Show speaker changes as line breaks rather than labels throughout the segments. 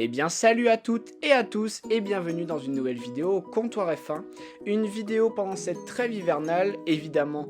Eh bien salut à toutes et à tous et bienvenue dans une nouvelle vidéo Comptoir F1. Une vidéo pendant cette trêve hivernale, évidemment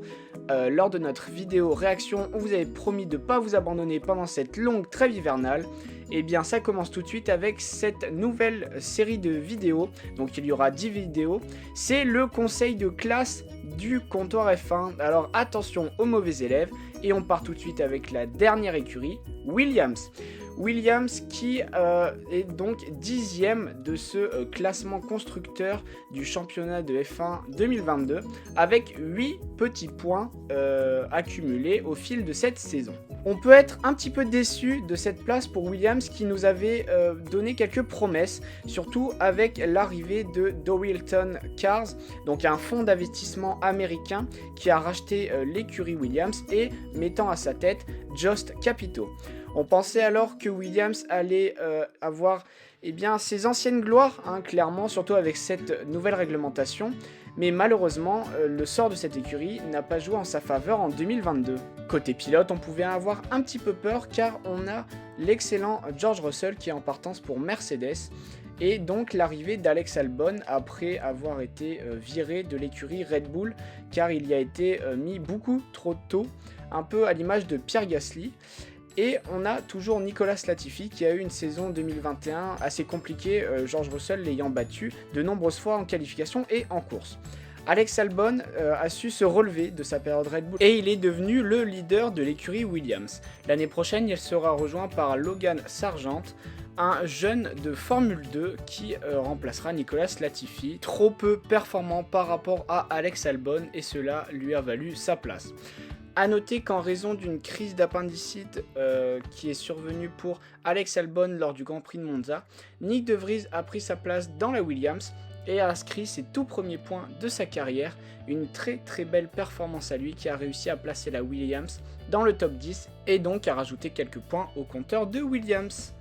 lors de notre vidéo réaction on vous avait promis de ne pas vous abandonner pendant cette longue trêve hivernale. Eh bien ça commence tout de suite avec cette nouvelle série de vidéos, donc il y aura 10 vidéos, c'est le conseil de classe du Comptoir F1. Alors attention aux mauvais élèves et on part tout de suite avec la dernière écurie, Williams. Williams qui est donc 10e de ce classement constructeur du championnat de F1 2022 avec 8 petits points accumulés au fil de cette saison. On peut être un petit peu déçu de cette place pour Williams qui nous avait donné quelques promesses, surtout avec l'arrivée de Dorilton Cars, donc un fonds d'investissement américain qui a racheté l'écurie Williams et mettant à sa tête Just Capital. On pensait alors que Williams allait avoir ses anciennes gloires, clairement, surtout avec cette nouvelle réglementation. Mais malheureusement, le sort de cette écurie n'a pas joué en sa faveur en 2022. Côté pilote, on pouvait avoir un petit peu peur car on a l'excellent George Russell qui est en partance pour Mercedes. Et donc l'arrivée d'Alex Albon après avoir été viré de l'écurie Red Bull car il y a été mis beaucoup trop tôt, un peu à l'image de Pierre Gasly. Et on a toujours Nicolas Latifi qui a eu une saison 2021 assez compliquée, George Russell l'ayant battu de nombreuses fois en qualification et en course. Alex Albon a su se relever de sa période Red Bull et il est devenu le leader de l'écurie Williams. L'année prochaine, il sera rejoint par Logan Sargent, un jeune de Formule 2 qui remplacera Nicolas Latifi, trop peu performant par rapport à Alex Albon et cela lui a valu sa place. A noter qu'en raison d'une crise d'appendicite qui est survenue pour Alex Albon lors du Grand Prix de Monza, Nyck de Vries a pris sa place dans la Williams et a inscrit ses tout premiers points de sa carrière, une très belle performance à lui qui a réussi à placer la Williams dans le top 10 et donc à rajouter quelques points au compteur de Williams.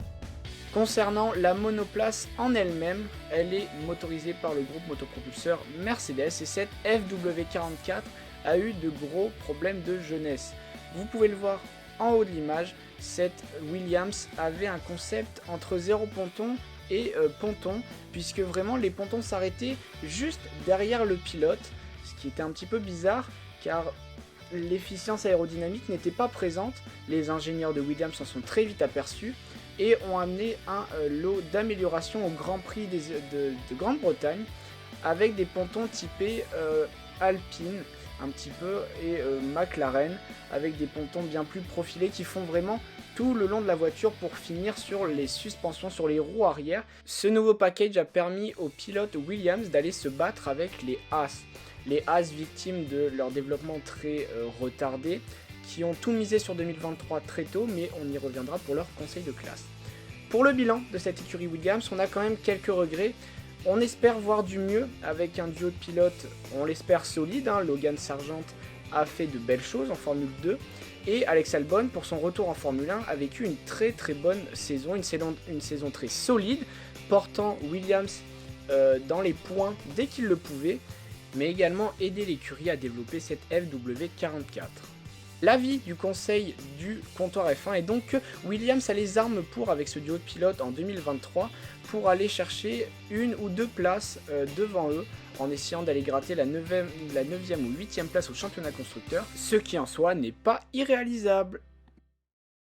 Concernant la monoplace en elle-même, elle est motorisée par le groupe motopropulseur Mercedes et cette FW44 a eu de gros problèmes de jeunesse. Vous pouvez le voir en haut de l'image, cette Williams avait un concept entre zéro ponton et ponton, puisque vraiment les pontons s'arrêtaient juste derrière le pilote, ce qui était un petit peu bizarre car l'efficience aérodynamique n'était pas présente. Les ingénieurs de Williams s'en sont très vite aperçus et ont amené un lot d'amélioration au Grand Prix de Grande-Bretagne avec des pontons typés Alpine un petit peu et McLaren avec des pontons bien plus profilés qui font vraiment tout le long de la voiture pour finir sur les suspensions, sur les roues arrière. Ce nouveau package a permis aux pilotes Williams d'aller se battre avec les Haas. Les Haas victimes de leur développement très retardé qui ont tout misé sur 2023 très tôt, mais on y reviendra pour leur conseil de classe. Pour le bilan de cette écurie Williams, on a quand même quelques regrets. On espère voir du mieux avec un duo de pilotes, on l'espère solide, Logan Sargent a fait de belles choses en Formule 2 et Alex Albon pour son retour en Formule 1 a vécu une très bonne saison, une saison très solide, portant Williams dans les points dès qu'il le pouvait, mais également aider l'écurie à développer cette FW44. L'avis du conseil du Comptoir F1 est donc que Williams a les armes pour, avec ce duo de pilotes en 2023, pour aller chercher une ou deux places devant eux, en essayant d'aller gratter la 9e ou 8e place au championnat constructeur, ce qui en soi n'est pas irréalisable.